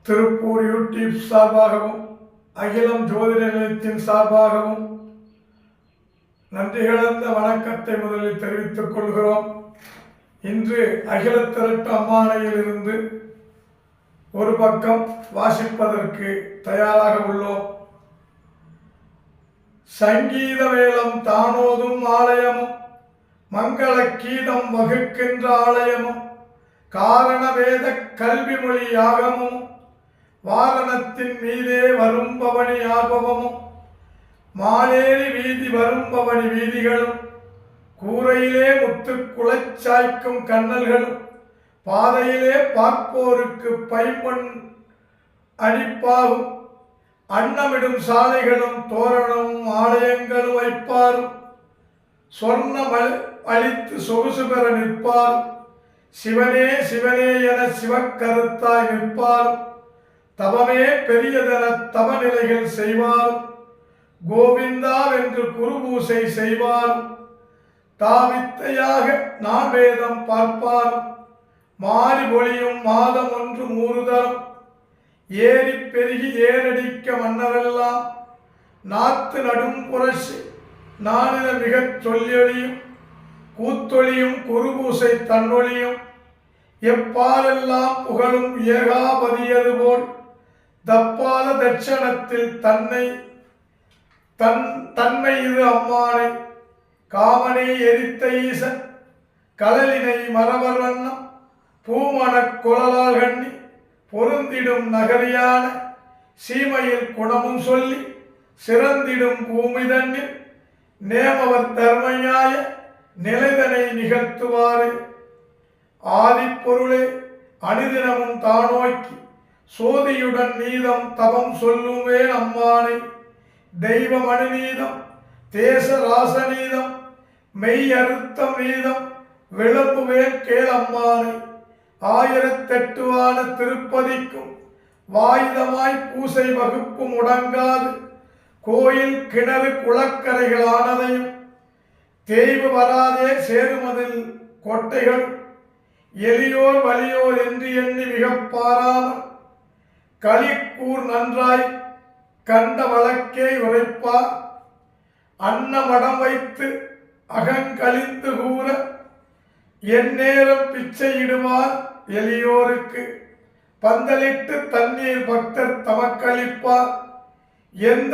Tiruppur YouTube சார்பாகவும் அகிலம் ஜோதிட நிலையத்தின் சார்பாகவும் நன்றி கலந்த வணக்கத்தை முதலில் தெரிவித்துக் கொள்கிறோம். இன்று அகிலத்திரட்டு அம்மானையில் இருந்து ஒரு பக்கம் வாசிப்பதற்கு தயாராக உள்ளோம். சங்கீத வேளம் தானோதும் ஆலயமும் மங்கள கீதம் வகுக்கின்ற ஆலயமும் காரண வேத கல்வி மொழி யாகமும் வாரணத்தின் மீதே வரும் பவனி ஆபவமும் மாலேறி வீதி வரும் பவனி வீதிகளும் கூரையிலே முத்து குலைச்சாய்க்கும் கண்ணல்களும் பாதையிலே பார்ப்போருக்கு பைம்பொன் அடிப்பாகும் அன்னமிடும் சாலைகளும் தோரணமும் ஆலயங்களும் வைப்பாரும் சொர்ணம் அளித்து சொகுசு பெற நிற்பாரும் சிவனே சிவனே என சிவக்கருத்தாய் நிற்பாரும் தவமே பெரியதென தவநிலைகள் செய்வாரும் கோவிந்தா என்று குருபூசை செய்வாரும் தாவித்தையாக நாவேதம் பார்ப்பாரும் மாறி பொழியும் மாதம் ஒன்று மூறுதரும் ஏறி பெருகி ஏரடிக்க மன்னரெல்லாம் நாத்து நடும் புரட்சி நானில மிகச் சொல்லொழியும் கூத்தொழியும் குருபூசை தன்னொழியும் எப்பாலெல்லாம் புகழும் ஏகாபதியது போல் தப்பால தட்சணத்தில் தன்மை இது அம்மானை காமனை எரித்த ஈசன் கடலினை மரவர் வண்ணம் பூமணக் குழலால் கண்ணி பொருந்திடும் நகரியான சீமையில் குணமும் சொல்லி சிறந்திடும் பூமி தன்னில் நேமவர் தர்மையாய நிலைதனை நிகழ்த்துவாரே. ஆதிப்பொருளே அனுதினமும் தானோக்கி சோதியுடன் நீதம் தவம் சொல்லுவேன் அம்மானை தெய்வ மனுநீதம் தேச ராசநீதம் மெய் அறுத்தம் நீதம் விளம்புவேன் கேளம்மானை ஆயிரத்தெட்டுவான திருப்பதிக்கும் வாயுதமாய் பூசை வகுப்பு முடங்காது கோயில் கிணறு குளக்கரைகளானதையும் தேய்வு வராதே சேருமதில் கொட்டைகள் எளியோர் வலியோர் என்று எண்ணி மிகப் பாராமல் களிக்கூர் நன்றாய் கண்ட வழக்கே உரைப்பார் அன்னமடம் வைத்து அகங்கழிந்து கூற எந்நேரம் பிச்சையிடுவார் எளியோருக்கு பந்தலிட்டு தண்ணீர் பக்தர் தமக்களிப்பார் எந்த